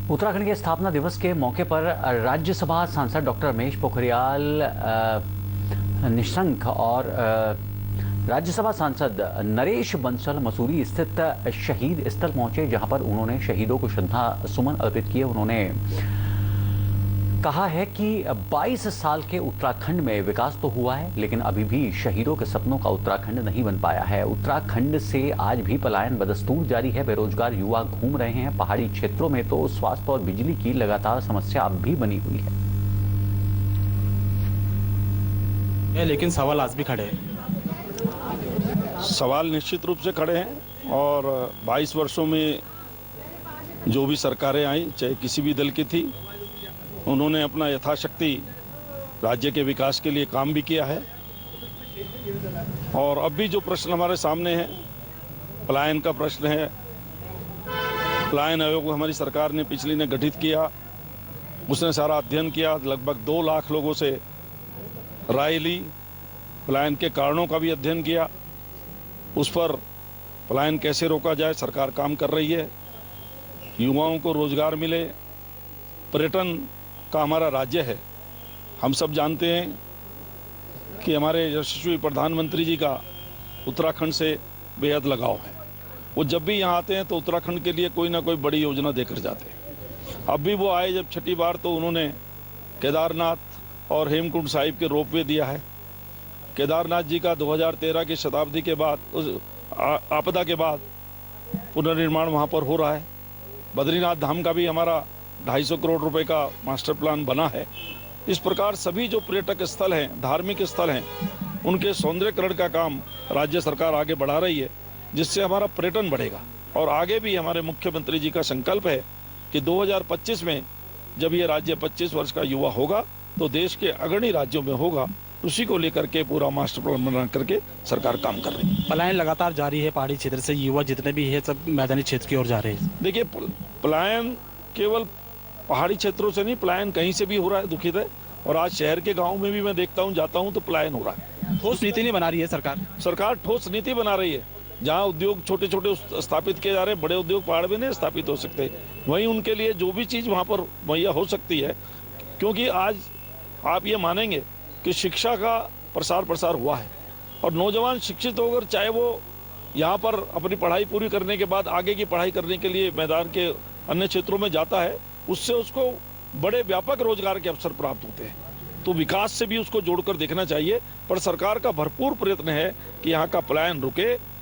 उत्तराखंड के स्थापना दिवस के मौके पर राज्यसभा सांसद डॉक्टर रमेश पोखरियाल निशंक और राज्यसभा सांसद नरेश बंसल मसूरी स्थित शहीद स्थल पहुंचे, जहां पर उन्होंने शहीदों को श्रद्धा सुमन अर्पित किए। उन्होंने कहा है कि 22 साल के उत्तराखंड में विकास तो हुआ है, लेकिन अभी भी शहीदों के सपनों का उत्तराखंड नहीं बन पाया है। उत्तराखंड से आज भी पलायन बदस्तूर जारी है। बेरोजगार युवा घूम रहे हैं। पहाड़ी क्षेत्रों में तो स्वास्थ्य और बिजली की लगातार समस्या अब भी बनी हुई है। लेकिन सवाल आज भी खड़े हैं। सवाल निश्चित रूप से खड़े हैं और 22 वर्षों में जो भी सरकारें आई, चाहे किसी भी दल की थी, उन्होंने अपना यथाशक्ति राज्य के विकास के लिए काम भी किया है। और अब भी जो प्रश्न हमारे सामने है, पलायन का प्रश्न है। पलायन आयोग हमारी सरकार ने पिछली ने गठित किया, उसने सारा अध्ययन किया, लगभग 2 लाख लोगों से राय ली, पलायन के कारणों का भी अध्ययन किया, उस पर पलायन कैसे रोका जाए सरकार काम कर रही है। युवाओं को रोजगार मिले, पर्यटन का हमारा राज्य है। हम सब जानते हैं कि हमारे यशस्वी प्रधानमंत्री जी का उत्तराखंड से बेहद लगाव है। वो जब भी यहाँ आते हैं तो उत्तराखंड के लिए कोई ना कोई बड़ी योजना देकर जाते हैं। अब भी वो आए जब छठी बार, तो उन्होंने केदारनाथ और हेमकुंड साहिब के रोपवे दिया है। केदारनाथ जी का 2013 की शताब्दी के बाद, उस आपदा के बाद पुनर्निर्माण वहाँ पर हो रहा है। बद्रीनाथ धाम का भी हमारा 250 करोड़ रुपए का मास्टर प्लान बना है। इस प्रकार सभी जो पर्यटक स्थल हैं, धार्मिक स्थल हैं, उनके सौंदर्यीकरण का काम राज्य सरकार आगे बढ़ा रही है, जिससे हमारा पर्यटन बढ़ेगा। और आगे भी हमारे मुख्यमंत्री जी का संकल्प है कि 2025 में जब ये राज्य 25 वर्ष का युवा होगा तो देश के अग्रणी राज्यों में होगा। उसी को लेकर के पूरा मास्टर प्लान बना करके सरकार काम कर रही है। पलायन लगातार जारी है। पहाड़ी क्षेत्र से युवा जितने भी है सब मैदानी क्षेत्र की ओर जा रहे हैं। देखिए, पलायन केवल पहाड़ी क्षेत्रों से नहीं, पलायन कहीं से भी हो रहा है, दुखित है। और आज शहर के गाँव में भी मैं देखता हूँ, जाता हूँ तो पलायन हो रहा है। ठोस नीति नहीं बना रही है सरकार। सरकार ठोस नीति बना रही है। जहाँ उद्योग छोटे छोटे स्थापित किए जा रहे हैं, बड़े उद्योग पहाड़ में नहीं स्थापित हो सकते, वहीं उनके लिए जो भी चीज़ वहाँ पर मुहैया हो सकती है। क्योंकि आज आप ये मानेंगे कि शिक्षा का प्रसार हुआ है और नौजवान शिक्षित होकर चाहे वो यहाँ पर अपनी पढ़ाई पूरी करने के बाद आगे की पढ़ाई करने के लिए मैदान के अन्य क्षेत्रों में जाता है, उससे उसको बड़े व्यापक रोजगार के अवसर प्राप्त होते हैं। तो विकास से भी उसको जोड़कर देखना चाहिए। पर सरकार का भरपूर प्रयत्न है कि यहाँ का पलायन रुके।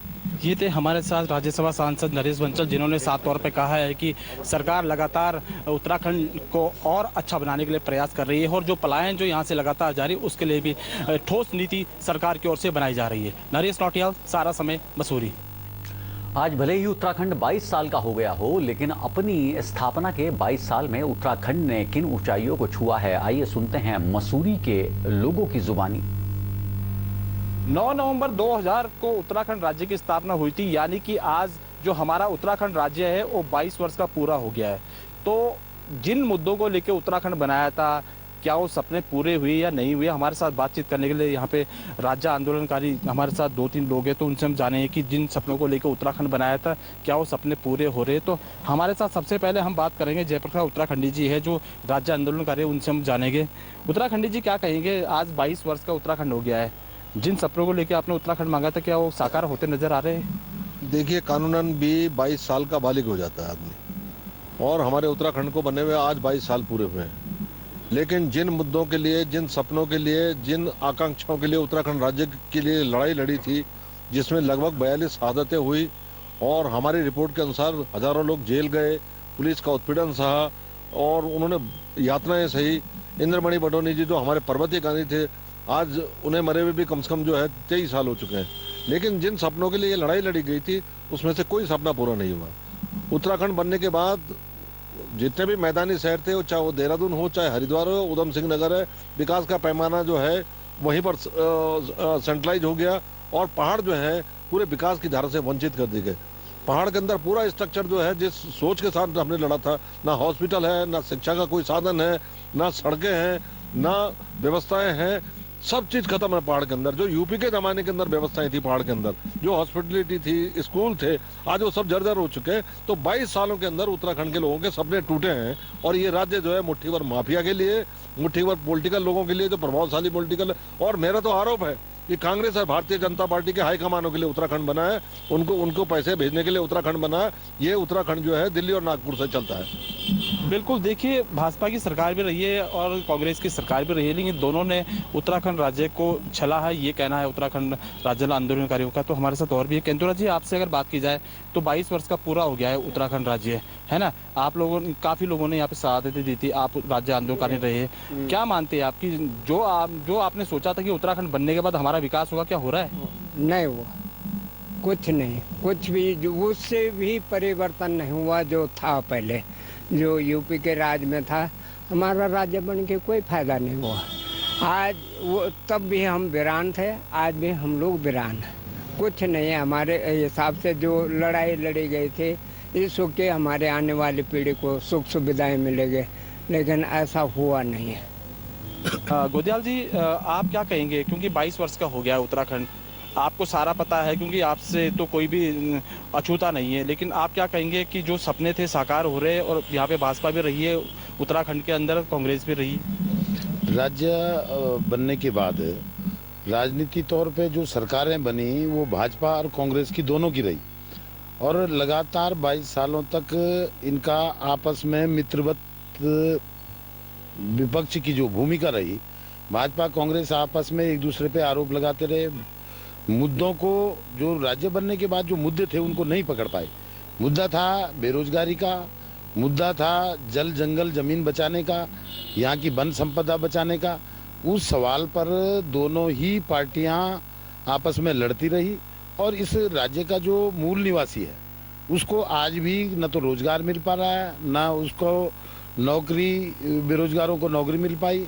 ये थे हमारे साथ राज्यसभा सांसद नरेश बंसल, जिन्होंने साफ तौर पे कहा है कि सरकार लगातार उत्तराखंड को और अच्छा बनाने के लिए प्रयास कर रही है और जो पलायन जो यहाँ से लगातार जारी, उसके लिए भी ठोस नीति सरकार की ओर से बनाई जा रही है। नरेश नौटियाल, सारा समय, मसूरी। आज भले ही उत्तराखंड 22 साल का हो गया हो, लेकिन अपनी स्थापना के 22 साल में उत्तराखंड ने किन ऊंचाइयों को छुआ है, आइए सुनते हैं मसूरी के लोगों की जुबानी। 9 नवंबर 2000 को उत्तराखंड राज्य की स्थापना हुई थी, यानी कि आज जो हमारा उत्तराखंड राज्य है वो 22 वर्ष का पूरा हो गया है। तो जिन मुद्दों को लेकर उत्तराखंड बनाया था, क्या वो सपने पूरे हुए या नहीं हुए, हमारे साथ बातचीत करने के लिए यहाँ पे राज्य आंदोलनकारी हमारे साथ 2-3 लोग हैं। तो उनसे हम जाने कि जिन सपनों को लेकर उत्तराखंड बनाया था, क्या वो सपने पूरे हो रहे। तो हमारे साथ सबसे पहले हम बात करेंगे जयप्रकाश उत्तराखंडी जी है, जो राज्य आंदोलनकारी, उनसे हम जानेंगे। उत्तराखंडी जी, क्या कहेंगे, आज 22 वर्ष का उत्तराखंड हो गया है, जिन सपनों को लेकर आपने उत्तराखंड मांगा था, क्या वो साकार होते नजर आ रहे हैं? देखिए, कानूनन भी 22 साल का बालिग हो जाता है आदमी, और हमारे उत्तराखंड को बने हुए आज 22 साल पूरे हुए हैं। लेकिन जिन मुद्दों के लिए, जिन सपनों के लिए, जिन आकांक्षाओं के लिए उत्तराखंड राज्य के लिए लड़ाई लड़ी थी, जिसमें लगभग 42 शहादतें हुई और हमारी रिपोर्ट के अनुसार हजारों लोग जेल गए, पुलिस का उत्पीड़न सहा और उन्होंने यातनाएं सही। इंद्रमणि बडोनी जी जो हमारे पर्वतीय गांधी थे, आज उन्हें मरे हुए भी कम से कम जो है 23 साल हो चुके हैं। लेकिन जिन सपनों के लिए ये लड़ाई लड़ी गई थी, उसमें से कोई सपना पूरा नहीं हुआ। उत्तराखंड बनने के बाद जितने भी मैदानी शहर थे, चाहे वो देहरादून हो, चाहे हरिद्वार हो, उधम सिंह नगर है, विकास का पैमाना जो है वहीं पर सेंट्रलाइज हो गया और पहाड़ जो है पूरे विकास की धारा से वंचित कर दिए गए। पहाड़ के अंदर पूरा स्ट्रक्चर जो है, जिस सोच के साथ हमने लड़ा था, ना हॉस्पिटल है, ना शिक्षा का कोई साधन है, ना सड़कें हैं, ना व्यवस्थाएं हैं, सब चीज खत्म है पहाड़ के अंदर। जो यूपी के जमाने के अंदर व्यवस्थाएं थी पहाड़ के अंदर, जो हॉस्पिटलिटी थी, स्कूल थे, आज वो सब जर्जर हो चुके हैं। तो 22 सालों के अंदर उत्तराखंड के लोगों के सपने टूटे हैं और ये राज्य जो है मुट्ठी भर माफिया के लिए, मुट्ठी भर पॉलिटिकल लोगों के लिए, जो प्रभावशाली पॉलिटिकल। और मेरा तो आरोप है कि कांग्रेस और भारतीय जनता पार्टी के हाईकमानों के लिए उत्तराखंड बना है, उनको पैसे भेजने के लिए उत्तराखंड बना है। ये उत्तराखंड जो है दिल्ली और नागपुर से चलता है। बिल्कुल, देखिए भाजपा की सरकार भी रही है और कांग्रेस की सरकार भी रही है, लेकिन दोनों ने उत्तराखंड राज्य को छला है, ये कहना है उत्तराखंड राज्य आंदोलनकारियों का। तो हमारे साथ और भी है। केंतुरा जी, आपसे अगर बात की जाए तो 22 वर्ष का पूरा हो गया है उत्तराखंड राज्य, है ना? आप लोगों ने, काफी लोगों ने यहाँ पे शहादतें दी थी, आप राज्य आंदोलनकारी रहे हैं। क्या मानते हैं आपकी, जो आपने सोचा था कि उत्तराखंड बनने के बाद हमारा विकास होगा, क्या हो रहा है? नहीं हुआ, कुछ नहीं, कुछ भी उससे भी परिवर्तन नहीं हुआ। जो था पहले, जो यूपी के राज में था, हमारा राज्य बन के कोई फायदा नहीं हुआ। आज वो, तब भी हम वीरान थे, आज भी हम लोग वीरान हैं। कुछ नहीं है हमारे हिसाब से। जो लड़ाई लड़ी गई थी, इस के हमारे आने वाली पीढ़ी को सुख सुविधाएं मिलेंगे, लेकिन ऐसा हुआ नहीं है। गोदयाल जी, आप क्या कहेंगे, क्योंकि 22 वर्ष का हो गया है उत्तराखंड, आपको सारा पता है क्योंकि आपसे तो कोई भी अछूता नहीं है, लेकिन आप क्या कहेंगे कि जो सपने थे साकार हो रहे हैं और यहाँ पे भाजपा भी रही है उत्तराखंड के अंदर, कांग्रेस भी रही? राज्य बनने के बाद राजनीति तौर पे जो सरकारें बनी वो भाजपा और कांग्रेस की दोनों की रही और लगातार 22 सालों तक इनका आपस में मित्रवत विपक्ष की जो भूमिका रही, भाजपा कांग्रेस आपस में एक दूसरे पे आरोप लगाते रहे। मुद्दों को, जो राज्य बनने के बाद जो मुद्दे थे उनको नहीं पकड़ पाए। मुद्दा था बेरोजगारी का, मुद्दा था जल जंगल जमीन बचाने का, यहाँ की वन संपदा बचाने का। उस सवाल पर दोनों ही पार्टियां आपस में लड़ती रही और इस राज्य का जो मूल निवासी है उसको आज भी न तो रोजगार मिल पा रहा है, न उसको नौकरी, बेरोजगारों को नौकरी मिल पाई।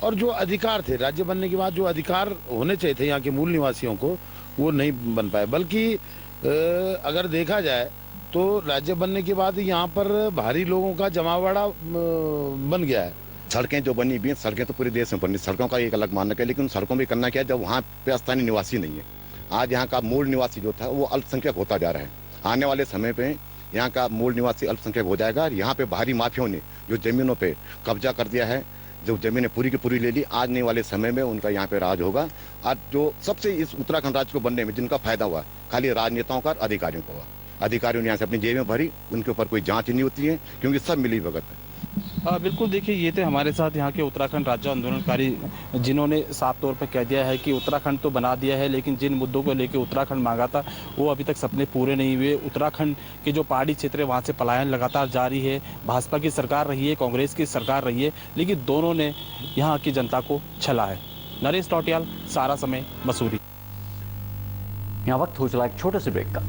और जो अधिकार थे राज्य बनने के बाद, जो अधिकार होने चाहिए थे यहाँ के मूल निवासियों को, वो नहीं बन पाए। बल्कि अगर देखा जाए तो राज्य बनने के बाद यहाँ पर भारी लोगों का जमावड़ा बन गया है। सड़कें जो बनी हुई हैं, सड़कें तो पूरे देश में बनी, सड़कों का एक अलग मानक है, लेकिन सड़कों में करना क्या है, जब वहाँ पे स्थानीय निवासी नहीं है। आज यहाँ का मूल निवासी जो था वो अल्पसंख्यक होता जा रहा है। आने वाले समय पे यहाँ का मूल निवासी अल्पसंख्यक हो जाएगा और यहाँ पे बाहरी माफियाओं ने जो जमीनों पे कब्जा कर दिया है, जो जमीनें पूरी की पूरी ले ली, आने वाले समय में उनका यहाँ पे राज होगा। आज जो सबसे इस उत्तराखंड राज्य को बनने में जिनका फायदा हुआ, खाली राजनेताओं का और अधिकारियों को हुआ। अधिकारियों ने यहाँ से अपनी जेबें भरी, उनके ऊपर कोई जांच नहीं होती है क्योंकि सब मिली भगत है। बिल्कुल, देखिए ये थे हमारे साथ यहाँ के उत्तराखंड राज्य आंदोलनकारी, जिन्होंने साफ तौर पर कह दिया है कि उत्तराखंड तो बना दिया है, लेकिन जिन मुद्दों को लेकर उत्तराखंड मांगा था वो अभी तक सपने पूरे नहीं हुए। उत्तराखंड के जो पहाड़ी क्षेत्र है वहाँ से पलायन लगातार जारी है। भाजपा की सरकार रही है, कांग्रेस की सरकार रही है, लेकिन दोनों ने यहाँ की जनता को छला है। नरेश टौटियाल, सारा समय, मसूरी। यहाँ वक्त हो चला एक छोटे से ब्रेक का।